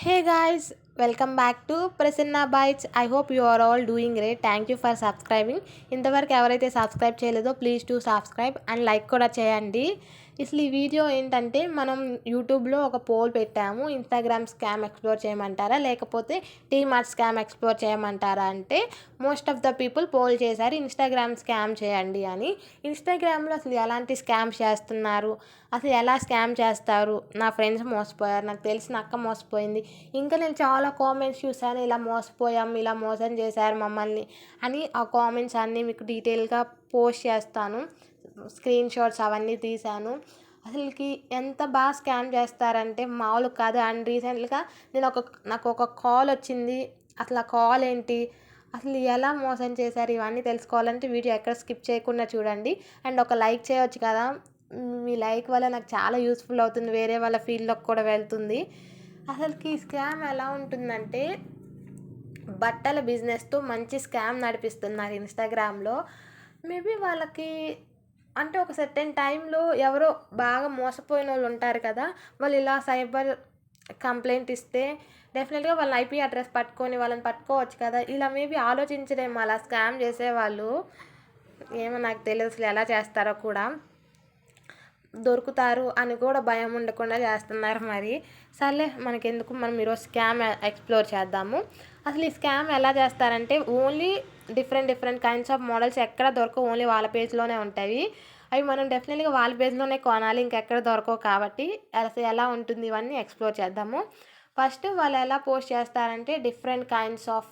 Hey guys, welcome back to Prasanna Bites. I hope you are all doing great. Thank you for subscribing. ఇంతవరకు ఎవరైతే subscribe చేయలేదో please to subscribe and like కూడా చేయండి. అసలు ఈ video ఏంటంటే మనం యూట్యూబ్లో ఒక పోల్ పెట్టాము. ఇన్స్టాగ్రామ్ స్కామ్ ఎక్స్ప్లోర్ చేయమంటారా లేకపోతే టీమార్ట్ స్కామ్ ఎక్స్ప్లోర్ చేయమంటారా అంటే most of the people poll చేశారు ఇన్స్టాగ్రామ్ స్కామ్ చేయండి అని. ఇన్స్టాగ్రామ్లో అసలు ఎలాంటి స్కామ్స్ చేస్తున్నారు, అసలు ఎలా స్కామ్ చేస్తారు, నా ఫ్రెండ్స్ మోసపోయారు, నాకు తెలిసిన అక్క మోసపోయింది, ఇంకా నేను చాలా కామెంట్స్ చూశాను ఇలా మోసపోయాం, ఇలా మోసం చేశారు మమ్మల్ని అని. ఆ కామెంట్స్ అన్నీ మీకు డీటెయిల్గా పోస్ట్ చేస్తాను. స్క్రీన్ షాట్స్ అవన్నీ తీశాను. అసలుకి ఎంత బాగా స్కామ్ చేస్తారంటే మామూలు కాదు. అండ్ రీసెంట్గా నాకు ఒక కాల్ వచ్చింది. అసలు ఆ కాల్ ఏంటి, అసలు ఎలా మోసం చేశారు, ఇవన్నీ తెలుసుకోవాలంటే వీడియో ఎక్కడ స్కిప్ చేయకుండా చూడండి. అండ్ ఒక లైక్ చేయవచ్చు కదా, మీ లైక్ వల్ల నాకు చాలా యూస్ఫుల్ అవుతుంది, వేరే వాళ్ళ ఫీల్డ్లోకి కూడా వెళ్తుంది. అసలుకి ఈ స్కామ్ ఎలా ఉంటుందంటే బట్టల బిజినెస్తో మంచి స్కామ్ నడిపిస్తున్నారు ఇన్స్టాగ్రామ్లో. మేబీ వాళ్ళకి అంటే ఒక సర్టెన్ టైంలో ఎవరో బాగా మోసపోయిన వాళ్ళు ఉంటారు కదా, వాళ్ళు ఇలా సైబర్ కంప్లైంట్ ఇస్తే డెఫినెట్గా వాళ్ళ ఐపీ అడ్రస్ పట్టుకొని వాళ్ళని పట్టుకోవచ్చు కదా. ఇలా మేబీ ఆలోచించడేమో అలా స్కామ్ చేసేవాళ్ళు. ఏమో నాకు తెలియదు అసలు ఎలా చేస్తారో కూడా. దొరుకుతారు అని కూడా భయం ఉండకుండా చేస్తున్నారు. మరి సర్లే మనకెందుకు, మనం ఈరోజు స్కామ్ ఎక్స్ప్లోర్ చేద్దాము. అసలు ఈ స్కామ్ ఎలా చేస్తారంటే only different kinds of models ఎక్కడ దొరకవు, ఓన్లీ వాళ్ళ పేజ్లోనే ఉంటాయి. అవి మనం డెఫినెట్గా వాళ్ళ పేజ్లోనే కొనాలి, ఇంకెక్కడ దొరకవు. కాబట్టి అసలు ఎలా ఉంటుంది ఇవన్నీ ఎక్స్ప్లోర్ చేద్దాము. ఫస్ట్ వాళ్ళు ఎలా పోస్ట్ చేస్తారంటే different kinds of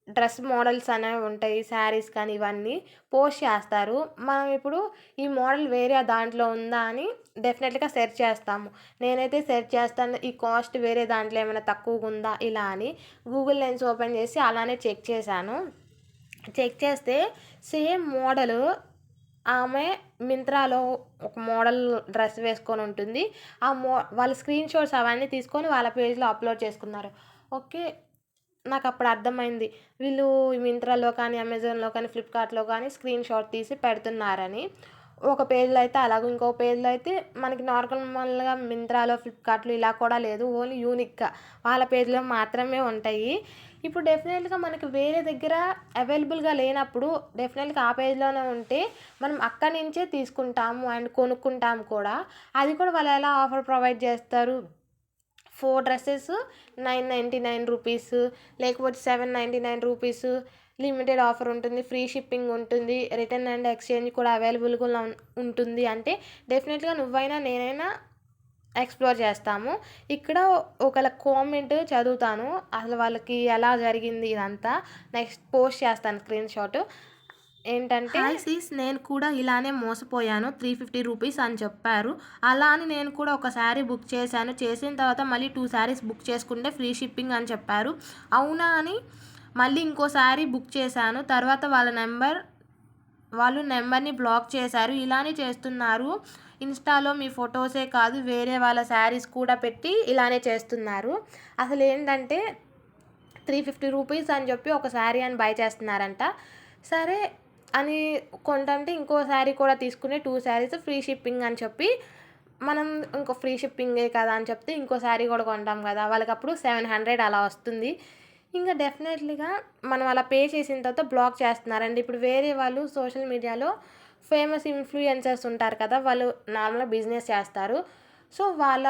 dress models అనేవి ఉంటాయి, శారీస్ కానీ ఇవన్నీ పోస్ట్ చేస్తారు. మనం ఇప్పుడు ఈ మోడల్ వేరే దాంట్లో ఉందా అని డెఫినెట్గా సెర్చ్ చేస్తాము. నేనైతే సెర్చ్ చేస్తాను ఈ కాస్ట్ వేరే దాంట్లో ఏమైనా తక్కువగా ఉందా ఇలా అని. గూగుల్ లెన్స్ ఓపెన్ చేసి అలానే చెక్ చేశాను. చెక్ చేస్తే సేమ్ మోడలు ఆమె మింత్రాలో ఒక మోడల్ డ్రెస్ వేసుకొని ఉంటుంది. వాళ్ళ స్క్రీన్ షాట్స్ అవన్నీ తీసుకొని వాళ్ళ పేజ్లో అప్లోడ్ చేసుకున్నారు. ఓకే, నాకు అప్పుడు అర్థమైంది వీళ్ళు మింత్రాలో కానీ అమెజాన్లో కానీ ఫ్లిప్కార్ట్లో కానీ స్క్రీన్ షాట్ తీసి పెడుతున్నారని. ఒక పేజ్లో అయితే అలాగే, ఇంకో పేజ్లో అయితే మనకి నార్మల్గా మింత్రాలో ఫ్లిప్కార్ట్లో ఇలా కూడా లేదు, ఓన్లీ యూనిక్గా వాళ్ళ పేజ్లో మాత్రమే ఉంటాయి. ఇప్పుడు డెఫినెట్గా మనకి వేరే దగ్గర అవైలబుల్గా లేనప్పుడు డెఫినెట్గా ఆ పేజ్లోనే ఉంటే మనం అక్కడి నుంచే తీసుకుంటాము అండ్ కొనుక్కుంటాము కూడా. అది కూడా వాళ్ళు ఎలా ఆఫర్ ప్రొవైడ్ చేస్తారు, 4 డ్రెస్సెస్ 999 రూపీస్, లేకపోతే 799 రూపీస్, లిమిటెడ్ ఆఫర్ ఉంటుంది, ఫ్రీ షిప్పింగ్ ఉంటుంది, రిటర్న్ అండ్ ఎక్స్చేంజ్ కూడా అవైలబుల్గా ఉంటుంది అంటే డెఫినెట్గా నువ్వైనా నేనైనా ఎక్స్ప్లోర్ చేస్తాము. ఇక్కడ ఒకళ్ళ కామెంట్ చదువుతాను, అసలు వాళ్ళకి ఎలా జరిగింది ఇదంతా. నెక్స్ట్ పోస్ట్ చేస్తాను స్క్రీన్ షాట్. ఏంటంటే హాయ్ సీస్, నేను కూడా ఇలానే మోసపోయాను, 350 రూపీస్ అని చెప్పారు. అలా అని నేను కూడా ఒక శారీ బుక్ చేశాను, చేసిన తర్వాత మళ్ళీ 2 శారీస్ బుక్ చేసుకుంటే ఫ్రీ షిప్పింగ్ అని చెప్పారు. అవునా అని మళ్ళీ ఇంకో శారీ బుక్ చేశాను, తర్వాత వాళ్ళు నెంబర్ని బ్లాక్ చేశారు. ఇలానే చేస్తున్నారు, ఇన్స్టాలో మీ ఫొటోసే కాదు వేరే వాళ్ళ శారీస్ కూడా పెట్టి ఇలానే చేస్తున్నారు. అసలు ఏంటంటే 350 రూపీస్ అని చెప్పి ఒక శారీ అని బై చేస్తున్నారంట. సరే అని కొంటంటే ఇంకో శారీ కూడా తీసుకుని 2 శారీస్ ఫ్రీ షిప్పింగ్ అని చెప్పి, మనం ఇంకో ఫ్రీ షిప్పింగే కదా అని చెప్తే ఇంకో శారీ కూడా కొంటాం కదా, వాళ్ళకి అప్పుడు 700 అలా వస్తుంది. ఇంకా డెఫినెట్లీగా మనం అలా పే చేసిన తర్వాత బ్లాక్ చేస్తున్నారండి. ఇప్పుడు వేరే వాళ్ళు సోషల్ మీడియాలో ఫేమస్ ఇన్ఫ్లుయెన్సర్స్ ఉంటారు కదా, వాళ్ళు నార్మల్గా బిజినెస్ చేస్తారు. సో వాళ్ళ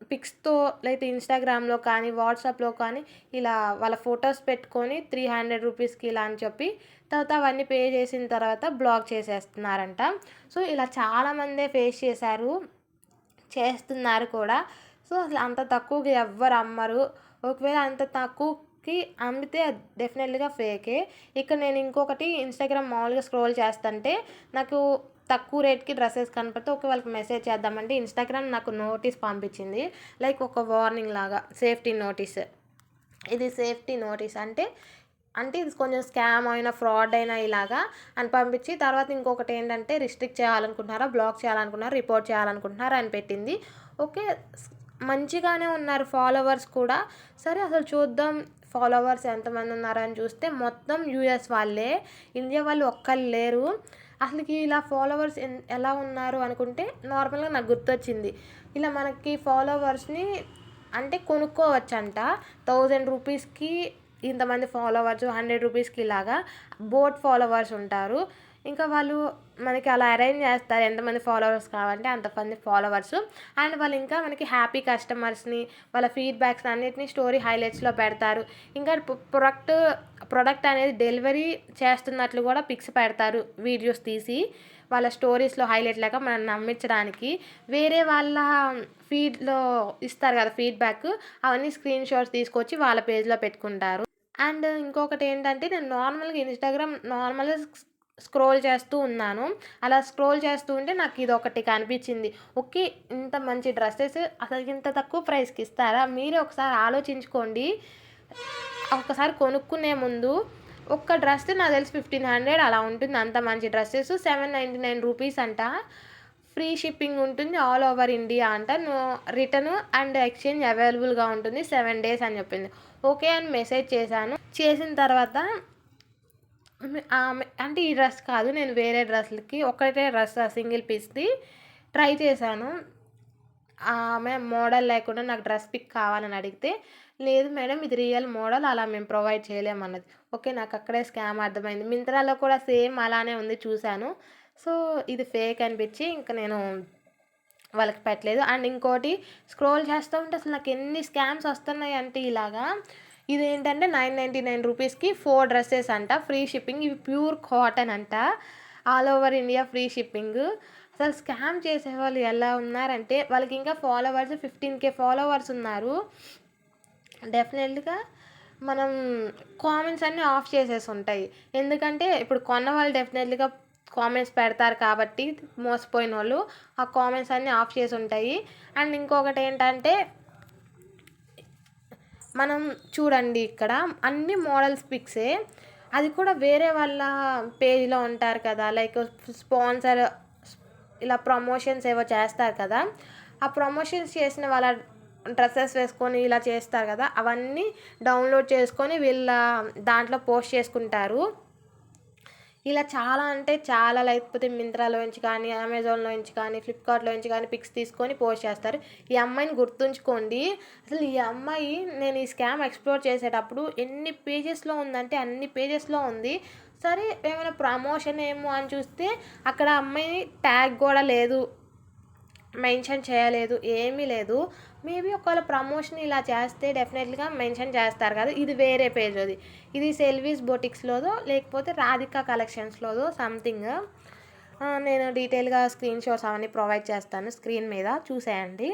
పిక్స్తో లేకపోతే ఇన్స్టాగ్రామ్లో కానీ వాట్సాప్లో కానీ ఇలా వాళ్ళ ఫొటోస్ పెట్టుకొని 300 రూపీస్కి ఇలా అని చెప్పి తర్వాత అవన్నీ పే చేసిన తర్వాత బ్లాక్ చేసేస్తున్నారంట. సో ఇలా చాలామందే ఫేస్ చేస్తున్నారు కూడా. సో అసలు అంత తక్కువకి ఎవ్వరు అమ్మరు. ఒకవేళ అంత తక్కువకి అమ్మితే డెఫినెట్లీగా ఫేకే. ఇక్కడ నేను ఇంకొకటి ఇన్స్టాగ్రామ్ మామూలుగా స్క్రోల్ చేస్తుంటే నాకు తక్కువ రేట్కి డ్రెస్సెస్ కనపడితే ఓకే వాళ్ళకి మెసేజ్ చేద్దామంటే ఇన్స్టాగ్రామ్ నాకు నోటీస్ పంపించింది, లైక్ ఒక వార్నింగ్ లాగా, సేఫ్టీ నోటీస్. ఇది సేఫ్టీ నోటీస్ అంటే ఇది కొంచెం స్కామ్ అయినా ఫ్రాడ్ అయినా ఇలాగా అని పంపించి తర్వాత ఇంకొకటి ఏంటంటే రిస్ట్రిక్ట్ చేయాలనుకుంటున్నారా, బ్లాక్ చేయాలనుకుంటున్నారా, రిపోర్ట్ చేయాలనుకుంటున్నారా అని పెట్టింది. ఓకే, మంచిగానే ఉన్నారు ఫాలోవర్స్ కూడా. సరే అసలు చూద్దాం ఫాలోవర్స్ ఎంతమంది ఉన్నారని చూస్తే మొత్తం యూఎస్ వాళ్ళే, ఇండియా వాళ్ళు ఒక్కళ్ళు లేరు. అసలుకి ఇలా ఫాలోవర్స్ ఎలా ఉన్నారు అనుకుంటే నార్మల్గా నాకు గుర్తొచ్చింది, ఇలా మనకి ఫాలోవర్స్ని అంటే కొనుక్కోవచ్చంట. 1000 రూపీస్‌కి ఇంతమంది ఫాలోవర్స్, 100 రూపీస్‌కి ఇలాగా బోట్ ఫాలోవర్స్ ఉంటారు. ఇంకా వాళ్ళు మనకి అలా అరేంజ్ చేస్తారు. ఎంతమంది ఫాలోవర్స్ కావాలంటే అంతమంది ఫాలోవర్స్. అండ్ వాళ్ళు ఇంకా మనకి హ్యాపీ కస్టమర్స్‌ని, వాళ్ళ ఫీడ్‌బ్యాక్స్ అన్నిటిని స్టోరీ హైలైట్స్‌లో పెడతారు. ఇంకా ప్రొడక్ట్ అనేది డెలివరీ చేస్తున్నట్లు కూడా పిక్స్ పెడతారు వీడియోస్ తీసి. వాళ్ళ స్టోరీస్‌లో హైలైట్ లాగా మనల్ని నమ్మించడానికి. వేరే వాళ్ళ ఫీడ్‌లో ఇస్తారు కదా ఫీడ్‌బ్యాక్, అవన్నీ స్క్రీన్ షాట్స్ తీసుకొచ్చి వాళ్ళ పేజ్‌లో పెట్టుకుంటారు. అండ్ ఇంకొకటి ఏంటంటే, నేను నార్మల్‌గా ఇన్‌స్టాగ్రామ్ నార్మల్‌గా స్క్రోల్ చేస్తూ ఉన్నాను. అలా స్క్రోల్ చేస్తూ ఉంటే నాకు ఇదొకటి కనిపించింది. ఓకే. ఇంత మంచి డ్రెసెస్ అసలు ఇంత తక్కువ ప్రైస్‌కి ఇస్తారా? మీరే ఒకసారి ఆలోచించుకోండి. ఒక్కసారి కొనుక్కునే ముందు ఒక్క డ్రెస్ నాకు తెలిసి 1500 అలా ఉంటుంది. అంత మంచి డ్రెసెస్ 799 రూపీస్ అంట. ఫ్రీ షిప్పింగ్ ఉంటుంది ఆల్ ఓవర్ ఇండియా అంట. నో రిటర్న్ అండ్ ఎక్స్చేంజ్ అవైలబుల్‌గా ఉంటుంది 7 డేస్ అని చెప్పింది. ఓకే అని మెసేజ్ చేశాను. చేసిన తర్వాత ఆమె అంటే ఈ డ్రెస్ కాదు, నేను వేరే డ్రెస్‌లకి ఒకటే డ్రెస్ సింగిల్ పీస్‌ది ట్రై చేశాను. ఆమె మోడల్ లేకుండా నాకు డ్రెస్ పిక్ కావాలని అడిగితే, లేదు మేడం ఇది రియల్ మోడల్, అలా మేము ప్రొవైడ్ చేయలేమన్నది. ఓకే. నాకు అక్కడే స్కామ్ అర్థమైంది. మింత్రాలో కూడా సేమ్ అలానే ఉంది చూశాను. సో, ఇది ఫేక్ అనిపించి ఇంక నేను వాళ్ళకి పెట్టలేదు. అండ్ ఇంకోటి స్క్రోల్ చేస్తూ ఉంటే అసలు నాకు ఎన్ని స్కామ్స్ వస్తున్నాయంటే ఇలాగా, ఇదేంటంటే 999 రూపీస్‌కి 4 డ్రెసెస్ అంట. Free shipping. ఇవి ప్యూర్ కాటన్ అంట. All over India free shipping. అసలు స్కామ్ చేసేవాళ్ళు ఎలా ఉన్నారంటే, వాళ్ళకి ఇంకా ఫాలోవర్స్ 15K ఫాలోవర్స్ ఉన్నారు. డెఫినెట్‌గా మనం కామెంట్స్ అన్నీ ఆఫ్ చేసేసి ఉంటాయి. ఎందుకంటే ఇప్పుడు కొన్న వాళ్ళు డెఫినెట్‌గా కామెంట్స్ పెడతారు కాబట్టి, మోసపోయినోళ్ళు ఆ కామెంట్స్ అన్నీ ఆఫ్ చేసి ఉంటాయి. అండ్ ఇంకొకటి ఏంటంటే, మనం చూడండి ఇక్కడ అన్ని మోడల్స్ పిక్సే. అది కూడా వేరే వాళ్ళ పేజ్‌లో ఉంటారు కదా! లైక్ స్పాన్సర్ ఇలా ప్రమోషన్స్ ఏవో చేస్తారు కదా! ఆ ప్రమోషన్స్ చేసిన వాళ్ళ డ్రెసెస్ వేసుకొని ఇలా చేస్తారు కదా! అవన్నీ డౌన్‌లోడ్ చేసుకొని వీళ్ళ దాంట్లో పోస్ట్ చేసుకుంటారు. ఇలా చాలా అంటే చాలా, లేకపోతే మింత్రాలో నుంచి కానీ, అమెజాన్‌లో నుంచి కానీ, ఫ్లిప్‌కార్ట్‌లో నుంచి కానీ పిక్స్ తీసుకొని పోస్ట్ చేస్తారు. ఈ అమ్మాయిని గుర్తుంచుకోండి. అసలు ఈ అమ్మాయి నేను ఈ స్కామ్ ఎక్స్‌ప్లోర్ చేసేటప్పుడు ఎన్ని పేజెస్‌లో ఉందంటే అన్ని పేజెస్‌లో ఉంది. సరే ఏమైనా ప్రమోషన్ ఏమో అని చూస్తే అక్కడ అమ్మాయి ట్యాగ్ కూడా లేదు. మెన్షన్ చేయలేదు. ఏమీ లేదు. మేబీ ఒకవేళ ప్రమోషన్ ఇలా చేస్తే డెఫినెట్‌గా మెన్షన్ చేస్తారు కదా! ఇది వేరే పేజ్ అది. ఇది సెల్విస్ బొటిక్స్‌లోదో లేకపోతే రాధిక కలెక్షన్స్‌లోదో సంథింగ్. నేను డీటెయిల్‌గా స్క్రీన్ షాట్స్ అవన్నీ ప్రొవైడ్ చేస్తాను స్క్రీన్ మీద చూసేయండి.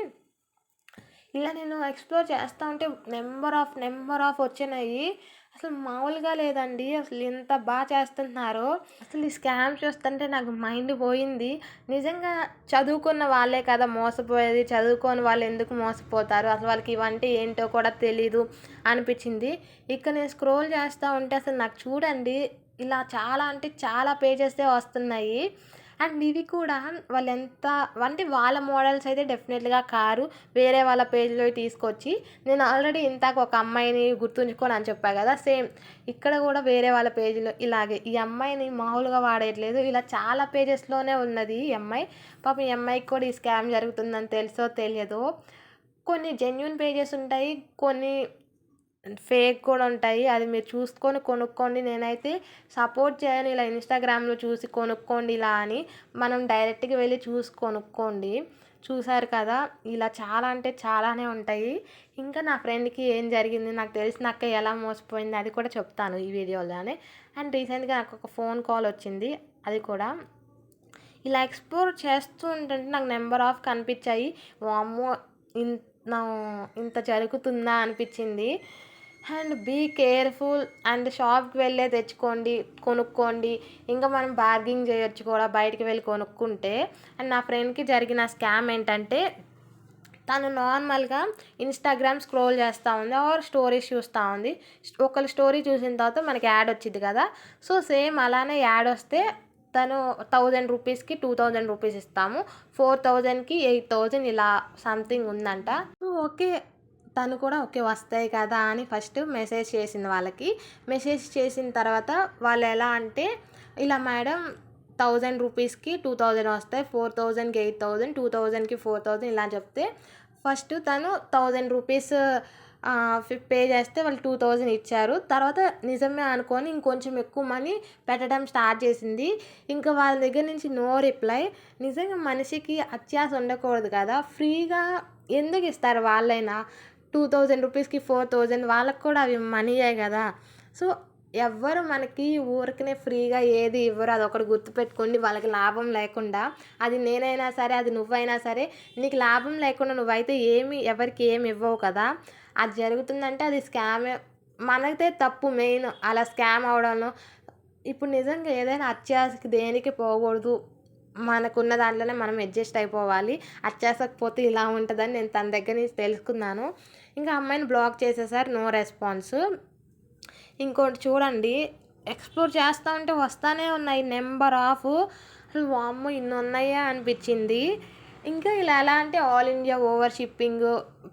ఇలా నేను ఎక్స్‌ప్లోర్ చేస్తా ఉంటే నెంబర్ ఆఫ్ వచ్చినాయి. అసలు మామూలుగా లేదండి. అసలు ఎంత చేస్తున్నారో. అసలు ఈ స్కామ్ చూస్తుంటే నాకు మైండ్ పోయింది. నిజంగా చదువుకున్న వాళ్ళే కదా మోసపోయేది. చదువుకోని వాళ్ళు ఎందుకు మోసపోతారు? అసలు వాళ్ళకి ఇవంటే ఏంటో కూడా తెలీదు అనిపించింది. ఇక నేను స్క్రోల్ చేస్తా ఉంటే అసలు నాకు చూడండి ఇలా చాలా అంటే చాలా పేజెసే వస్తున్నాయి. అండ్ ఇవి కూడా వాళ్ళెంత అంటే వాళ్ళ మోడల్స్ అయితే డెఫినెట్‌గా కారు. వేరే వాళ్ళ పేజ్‌లోవి తీసుకొచ్చి, నేను ఆల్రెడీ ఇందాక ఒక అమ్మాయిని గుర్తుంచుకోను అని చెప్పా కదా! సేమ్ ఇక్కడ కూడా వేరే వాళ్ళ పేజ్‌లో ఇలాగే ఈ అమ్మాయిని మామూలుగా వాడేయట్లేదు. ఇలా చాలా పేజెస్‌లోనే ఉన్నది ఈ అమ్మాయి. పాపం ఈ అమ్మాయికి కూడా ఈ స్కామ్ జరుగుతుందని తెలుసో తెలియదో. కొన్ని జెన్యూన్ పేజెస్ ఉంటాయి. కొన్ని ఫేక్ కూడా ఉంటాయి. అది మీరు చూసుకొని కొనుక్కోండి. నేనైతే సపోర్ట్ చేయను ఇలా ఇన్‌స్టాగ్రామ్‌లో చూసి కొనుక్కోండి ఇలా అని. మనం డైరెక్ట్‌గా వెళ్ళి చూసి కొనుక్కోండి. చూసారు కదా! ఇలా చాలా అంటే చాలానే ఉంటాయి. ఇంకా నా ఫ్రెండ్‌కి ఏం జరిగింది, నాకు తెలిసిన అక్క ఎలా మోసపోయింది అది కూడా చెప్తాను ఈ వీడియోలోనే. అండ్ రీసెంట్‌గా నాకు ఒక ఫోన్ కాల్ వచ్చింది. అది కూడా ఇలా ఎక్స్‌ప్లోర్ చేస్తూ ఉంటుంటే నాకు నెంబర్ ఆఫ్ కనిపించాయి. వామ్మో! ఇన్ నా ఇంత జరుగుతుందా అనిపించింది. And be careful. అండ్ షాప్‌కి వెళ్ళే తెచ్చుకోండి, కొనుక్కోండి. ఇంకా మనం బార్గెయిన్ చేయొచ్చు కూడా బయటికి వెళ్ళి కొనుక్కుంటే. అండ్ నా ఫ్రెండ్‌కి జరిగిన స్కామ్ ఏంటంటే, తను నార్మల్‌గా ఇన్‌స్టాగ్రామ్ స్క్రోల్ చేస్తూ ఉంది ఆర్ స్టోరీస్ చూస్తూ ఉంది. ఒకళ్ళ స్టోరీ చూసిన తర్వాత మనకి యాడ్ వచ్చిద్ది కదా! సో, సేమ్ అలానే యాడ్ వస్తే తను 1000 రూపీస్‌కి 2000 రూపీస్ ఇస్తాము. 4000కి 8000 ఇలా సంథింగ్ ఉందంట. So, okay. తను కూడా ఓకే వస్తాయి కదా అని ఫస్ట్ మెసేజ్ చేసింది వాళ్ళకి. మెసేజ్ చేసిన తర్వాత వాళ్ళు ఎలా అంటే, ఇలా మేడం 1000 రూపీస్‌కి 2000 వస్తాయి. 4000కి 8000, 2000కి 4000 ఇలా చెప్తే ఫస్ట్ తను 1000 రూపీస్ పే చేస్తే వాళ్ళు 2000 ఇచ్చారు. తర్వాత నిజమే అనుకోని ఇంకొంచెం ఎక్కువ మనీ పెట్టడం స్టార్ట్ చేసింది. ఇంకా వాళ్ళ దగ్గర నుంచి నో రిప్లై. నిజంగా మనిషికి అత్యాశ ఉండకూడదు కదా! ఫ్రీగా ఎందుకు ఇస్తారు వాళ్ళైనా? 2000 రూపీస్‌కి 4000 వాళ్ళకి కూడా అవి మనీయే కదా! సో, ఎవ్వరు మనకి ఊరికనే ఫ్రీగా ఏది ఇవ్వరు. అదొకటి గుర్తుపెట్టుకోండి. వాళ్ళకి లాభం లేకుండా, అది నేనైనా సరే, అది నువ్వైనా సరే, నీకు లాభం లేకుండా నువ్వైతే ఎవరికీ ఏమి ఇవ్వవు కదా! అది జరుగుతుందంటే అది స్కామే. మనదే తప్పు మెయిన్ అలా స్కామ్ అవ్వడంలో. ఇప్పుడు నిజంగా ఏదైనా అత్యాశకి దేనికి పోకూడదు. మనకున్న దాంట్లోనే మనం అడ్జస్ట్ అయిపోవాలి. అత్యాశకి పోతే ఇలా ఉంటదని నేను తన దగ్గర నుంచి తెలుసుకున్నాను. ఇంకా అమ్మాయిని బ్లాక్ చేసేసారు. No response. ఇంకోటి చూడండి, ఎక్స్‌ప్లోర్ చేస్తా ఉంటే వస్తానే ఉన్నాయి నంబర్ ఆఫ్. అసలు వామ్మో! ఇన్నున్నాయా అనిపిచ్చింది. ఇంకా ఇలా ఎలా అంటే all India over shipping,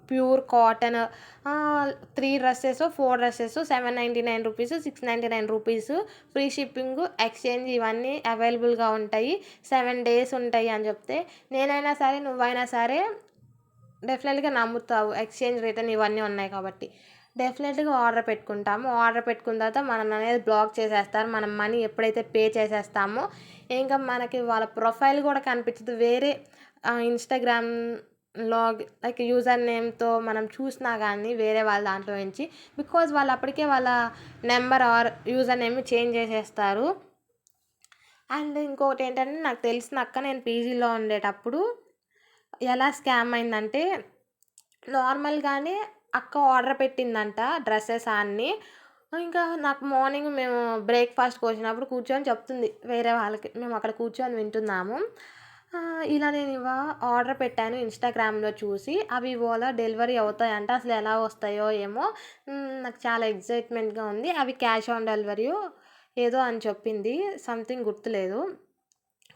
pure cotton, 3 డ్రెసెసో, 4 డ్రెసెసో రూ. 799, రూ. 699, ఫ్రీ షిప్పింగు, ఎక్స్‌చేంజ్ ఇవన్నీ అవైలబుల్‌గా ఉంటాయి. 7 డేస్ ఉంటాయి అని చెప్తే, నేనైనా సరే, నువ్వైనా సరే డెఫినెట్‌గా నమ్ముతావు. ఎక్స్‌చేంజ్, రిటర్న్ ఇవన్నీ ఉన్నాయి కాబట్టి. డెఫినెట్‌గా ఆర్డర్ పెట్టుకుంటాము. ఆర్డర్ పెట్టుకున్న తర్వాత మనల్ననేది బ్లాక్ చేసేస్తారు. మనం మనీ ఎప్పుడైతే పే చేసేస్తామో, ఇంకా మనకి వాళ్ళ ప్రొఫైల్ కూడా కనిపించదు. వేరే ఇన్‌స్టాగ్రామ్ లైక్ యూజర్ నేమ్‌తో మనం చూసినా గానీ వేరే వాళ్ళ దాంట్లో నుంచి, బికాజ్ వాళ్ళు అప్పటికే వాళ్ళ నెంబర్ ఆర్ యూజర్ నేమ్‌ని చేంజ్ చేసేస్తారు. అండ్ ఇంకోటేంటంటే, నాకు తెలిసిన అక్క నేను పీజీలో ఉండేటప్పుడు ఎలా స్కామ్ అయిందంటే, నార్మల్‌గానే అక్క ఆర్డర్ పెట్టిందంట డ్రెసెస్ అన్నీ. ఇంకా నాకు మార్నింగ్ మేము బ్రేక్‌ఫాస్ట్‌కొచ్చినప్పుడు కూర్చొని చెప్తుంది వేరే వాళ్ళకి. మేము అక్కడ కూర్చొని వింటున్నాము. ఇలా నేను ఆర్డర్ పెట్టాను ఇన్‌స్టాగ్రామ్‌లో చూసి. అవి ఇవాళ డెలివరీ అవుతాయంట. అసలు ఎలా వస్తాయో ఏమో! నాకు చాలా ఎక్సైట్‌మెంట్‌గా ఉంది. అవి క్యాష్ ఆన్ డెలివరీయో ఏదో అని చెప్పింది. సంథింగ్ గుర్తులేదు.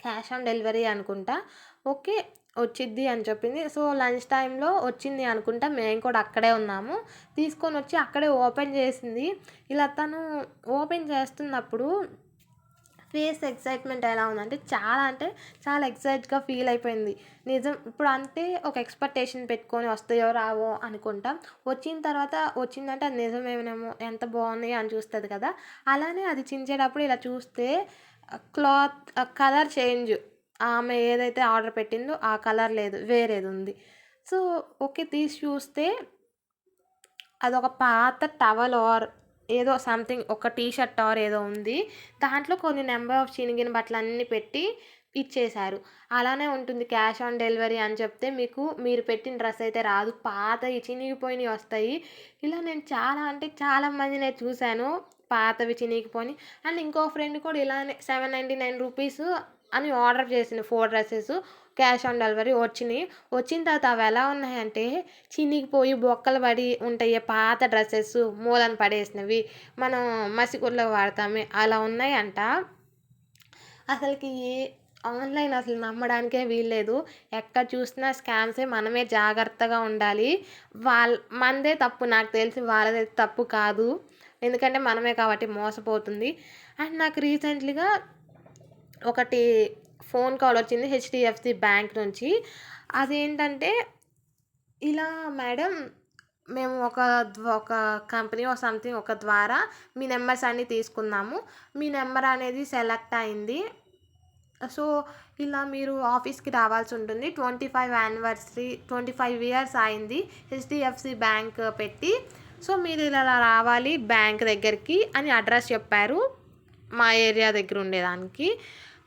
క్యాష్ ఆన్ డెలివరీ అనుకుంటా. ఓకే. వచ్చిద్ది అని చెప్పింది. సో, లంచ్ టైమ్‌లో వచ్చింది అనుకుంటా. మేము కూడా అక్కడే ఉన్నాము. తీసుకొనొచ్చి అక్కడే ఓపెన్ చేసింది. ఇలా తను ఓపెన్ చేస్తున్నప్పుడు ఫేస్ ఎక్సైట్‌మెంట్ ఎలా ఉందంటే, అంటే చాలా ఎక్సైట్‌గా ఫీల్ అయిపోయింది. నిజం ఇప్పుడు అంటే ఒక ఎక్స్‌పెక్టేషన్ పెట్టుకొని వస్తాయో రావో అనుకుంటాం. వచ్చిన తర్వాత వచ్చిందంటే అది నిజమేనేమో, ఎంత బాగున్నాయో అని చూస్తది కదా! అలానే అది చించేటప్పుడు ఇలా చూస్తే కలర్ చేంజ్. ఆమె ఏదైతే ఆర్డర్ పెట్టిందో ఆ కలర్ లేదు. వేరేదుంది. So, okay. తీసి చూస్తే అదొక పాత టవల్ ఆర్ ఏదో సంథింగ్ ఒక టీ షర్ట్ ఆర్ ఏదో ఉంది. దాంట్లో కొన్ని నంబర్ ఆఫ్ చినిగిన బట్టలన్నీ పెట్టి ఇచ్చేశారు. అలానే ఉంటుంది క్యాష్ ఆన్ డెలివరీ అని చెప్తే మీరు పెట్టిన డ్రెస్ అయితే రాదు. పాతయి చినిగిపోయినయి వస్తాయి. ఇలా నేను చాలా అంటే చాలా మందినే చూశాను. పాతవి చినిగిపోయినయి. అండ్ ఇంకో ఫ్రెండ్ కూడా ఇలానే రూ. 799 అని ఆర్డర్ చేసింది 4 డ్రెసెస్. క్యాష్ ఆన్ డెలివరీ వచ్చినియి. వచ్చిన తర్వాత అవి ఎలా ఉన్నాయంటే చినిగిపోయి బొక్కలు పడి ఉంటాయి పాత డ్రెసెస్ మూలన పడేసినవి. మనం మసిగుడ్లకు వాడతామే అలా ఉన్నాయంట. అసలకి ఆన్‌లైన్ అసలు నమ్మడానికే వీల్లేదు. ఎక్కడ చూసినా స్కామ్సే. మనమే జాగ్రత్తగా ఉండాలి. మనదే తప్పు నాకు తెలిసి వాళ్ళదైతే తప్పు కాదు. ఎందుకంటే మనమే కాబట్టి మోసపోతుంది. అండ్ నాకు రీసెంట్‌లీగా ఒకటి ఫోన్ కాల్ వచ్చింది హెచ్‌డీఎఫ్‌సీ బ్యాంక్ నుంచి. అదేంటంటే, ఇలా మేడం మేము ఒక కంపెనీ ఆర్ సంథింగ్ ఒక ద్వారా మీ నంబర్స్ అన్నీ తీసుకున్నాము. మీ నంబర్ అనేది సెలెక్ట్ అయింది. సో, ఇలా మీరు ఆఫీస్‌కి రావాల్సి ఉంటుంది. 25 ఇయర్స్ అయింది హెచ్‌డీఎఫ్‌సీ బ్యాంక్ పెట్టి. సో, మీరు ఇలా రావాలి బ్యాంక్ దగ్గరికి అని అడ్రస్ చెప్పారు. మా ఏరియా దగ్గర ఉండేదానికి.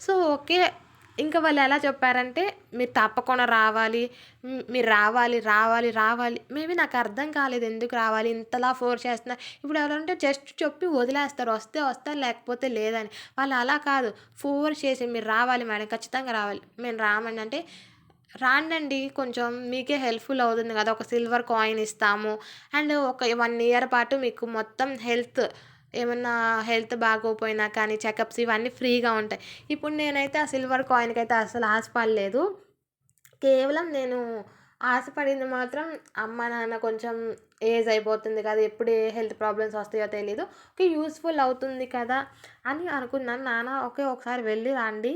So, okay. ఇంకా వాళ్ళు ఎలా చెప్పారంటే, మీరు తప్పకుండా రావాలి. మీరు రావాలి, రావాలి, రావాలి. మేబీ నాకు అర్థం కాలేదు ఎందుకు రావాలి ఇంతలా ఫోర్స్ చేస్తున్నారు. ఇప్పుడు ఎవరంటే జస్ట్ చెప్పి వదిలేస్తారు. వస్తే వస్తారు లేకపోతే లేదని. వాళ్ళు అలా కాదు. ఫోర్స్ చేసి మీరు రావాలి మేడం ఖచ్చితంగా రావాలి. మేము రామండి అంటే, రాండండి కొంచెం మీకే హెల్ప్‌ఫుల్ అవుతుంది కదా! ఒక సిల్వర్ కాయిన్ ఇస్తాము. అండ్ ఒక 1 ఇయర్ పాటు మీకు మొత్తం ఏమన్నా హెల్త్ బాగోపోయినా కానీ చెకప్స్ ఇవన్నీ ఫ్రీగా ఉంటాయి. ఇప్పుడు నేనైతే ఆ సిల్వర్ కాయిన్‌కైతే అస్సలు ఆశపడలేదు. కేవలం నేను ఆశపడింది మాత్రం అమ్మ, నాన్న కొంచెం ఏజ్ అయిపోతుంది కదా! ఎప్పుడు ఏ హెల్త్ ప్రాబ్లమ్స్ వస్తాయో తెలీదు. ఓకే. యూజ్‌ఫుల్ అవుతుంది కదా! అని అనుకున్నాను. నాన్న ఓకే. ఒకసారి వెళ్ళి రండి.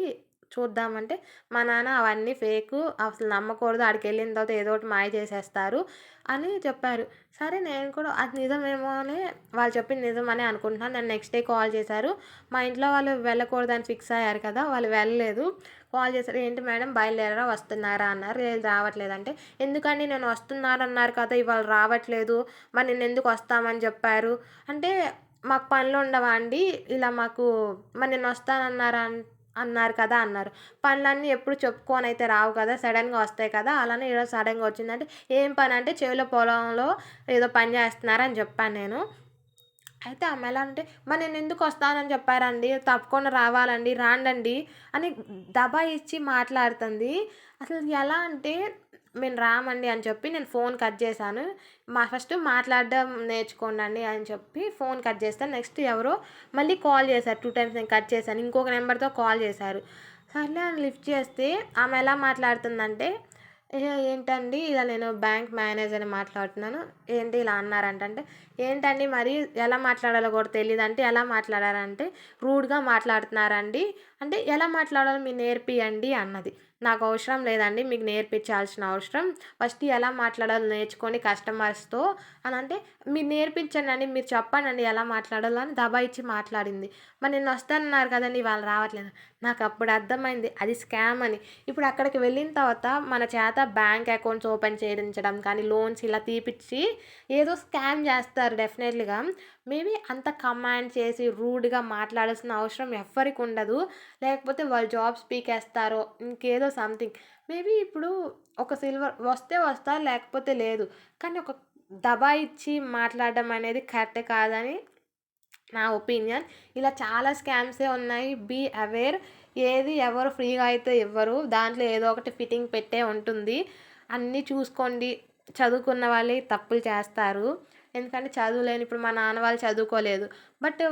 చూద్దామంటే మా నాన్న అవన్నీ ఫేకు, అసలు నమ్మకూడదు, ఆడికెళ్ళిన తర్వాత ఏదో ఒకటి మాయ చేసేస్తారు అని చెప్పారు. సరే నేను కూడా అది నిజమేమో అని, వాళ్ళు చెప్పింది నిజమనే అనుకుంటున్నాను. నేను నెక్స్ట్ డే కాల్ చేశారు. మా ఇంట్లో వాళ్ళు వెళ్ళకూడదని ఫిక్స్ అయ్యారు కదా! వాళ్ళు వెళ్ళలేదు. కాల్ చేశారు. "ఏంటి మేడం బయలుదేరారా? వస్తున్నారా?" అన్నారు. "లేదు రావట్లేదంటే." "ఎందుకండి నేను వస్తున్నానన్నారు కదా! ఇవాళ రావట్లేదు. మరి నిన్నెందుకు వస్తామని చెప్పారు?" అంటే "మాకు పనులుండవా అండి? ఇలా మాకు మరి అన్నారు కదా" అన్నారు. "పనులన్నీ ఎప్పుడు చెప్పుకొనైతే రావు కదా! సడెన్‌గా వస్తాయి కదా! అలానే ఈరోజు సడెన్‌గా వచ్చిందంటే." "ఏం పనంటే చేలో పొలంలో ఏదో పని చేస్తున్నారని" చెప్పాను నేను. అయితే ఆమె ఎలా అంటే, "మరి నేనెందుకు వస్తానని చెప్పారండి? తప్పకుండా రావాలండి, రాండండి" అని దబాయిచ్చి మాట్లాడుతుంది. అసలు ఎలా అంటే, "మేము రామండి" అని చెప్పి నేను ఫోన్ కట్ చేశాను. ఫస్ట్ మాట్లాడడం నేర్చుకోండండి అని చెప్పి ఫోన్ కట్ చేస్తే, నెక్స్ట్ ఎవరో మళ్ళీ కాల్ చేశారు. 2 టైమ్స్ నేను కట్ చేశాను. ఇంకొక నెంబర్‌తో కాల్ చేశారు. సర్లే అని లిఫ్ట్ చేస్తే ఆమె ఎలా మాట్లాడుతుందంటే, ఏంటండి ఇలా నేను బ్యాంక్ మేనేజర్‌ని మాట్లాడుతున్నాను. ఏంటి ఇలా అన్నారంట" అంటే, "ఏంటండి మరి ఎలా మాట్లాడాలో కూడా తెలీదంటే" "ఎలా మాట్లాడారంటే" "రూడ్‌గా మాట్లాడుతున్నారండి." అంటే "ఎలా మాట్లాడాలో మీరు నేర్పియండి" అన్నది. "నాకు అవసరం లేదండి మీకు నేర్పించాల్సిన అవసరం. ఫస్ట్ ఎలా మాట్లాడాలో నేర్చుకోండి కస్టమర్స్‌తో" అనంటే, "మీరు నేర్పించండండి, మీరు చెప్పండండి ఎలా మాట్లాడాలో" అని దబాయిచ్చి మాట్లాడింది. "మరి నిన్న వస్తానన్నారు కదండీ ఇవాళ రావట్లేదా?" నాకప్పుడు అర్థమైంది అది స్కామ్ అని. ఇప్పుడు అక్కడికి వెళ్ళిన తర్వాత మన చేత బ్యాంక్ అకౌంట్స్ ఓపెన్ చేయించడం కానీ, లోన్స్ ఇలా తీపిచ్చి ఏదో స్కామ్ చేస్తారు డెఫినెట్‌లీగా. మేబీ అంత కమాండ్ చేసి రూడ్‌గా మాట్లాడాల్సిన అవసరం ఎవ్వరికి ఉండదు. లేకపోతే వాళ్ళు జాబ్స్ పీకేస్తారో, ఇంకేదో సంథింగ్. మేబీ ఇప్పుడు ఒక సిల్వర్ వస్తే వస్తారు, లేకపోతే లేదు. కానీ ఒక దబాయిచ్చి మాట్లాడడం అనేది కరెక్ట్ కాదని నా ఒపీనియన్. ఇలా చాలా స్కామ్సే ఉన్నాయి. Be aware. ఏది ఎవరు ఫ్రీగా అయితే ఇవ్వరు. దాంట్లో ఏదో ఒకటి ఫిట్టింగ్ పెట్టే ఉంటుంది. అన్నీ చూసుకోండి. చదువుకున్న వాళ్ళే తప్పులు చేస్తారు. ఎందుకంటే చదువులేని ఇప్పుడు మా నాన్న వాళ్ళు చదువుకోలేదు. బట్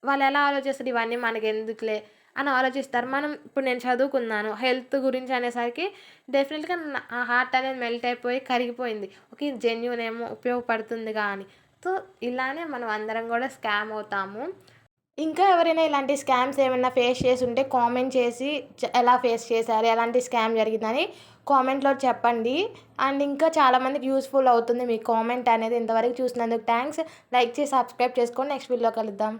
వాళ్ళెలా ఆలోచిస్తారు ఇవన్నీ మనకెందుకులే అని ఆలోచిస్తారు. ఇప్పుడు నేను చదువుకున్నాను. హెల్త్ గురించి అనేసరికి డెఫినెట్‌గా నా హార్ట్ అనేది మెల్ట్ అయిపోయి కరిగిపోయింది. ఓకే. ఇది జెన్యూన్ ఏమో ఉపయోగపడుతుందిగా అని. సో, ఇలానే మనం అందరం గూడా స్కామ్ అవుతాము. ఇంకా ఎవరైనా ఇలాంటి స్కామ్స్ ఏమన్నా ఫేస్ చేసుంటే కామెంట్ చేసి ఎలా ఫేస్ చేశారు? ఎలాంటి స్కామ్ జరిగిందని కామెంట్‌లో చెప్పండి. అండ్ ఇంకా చాలామందికి యూజ్‌ఫుల్ అవుతుంది మీ కామెంట్ అనేది. ఇంతవరకు చూసినందుకు థాంక్స్. లైక్ చేసి సబ్స్క్రైబ్ చేసుకోండి. నెక్స్ట్ వీడియోలో కలుద్దాం.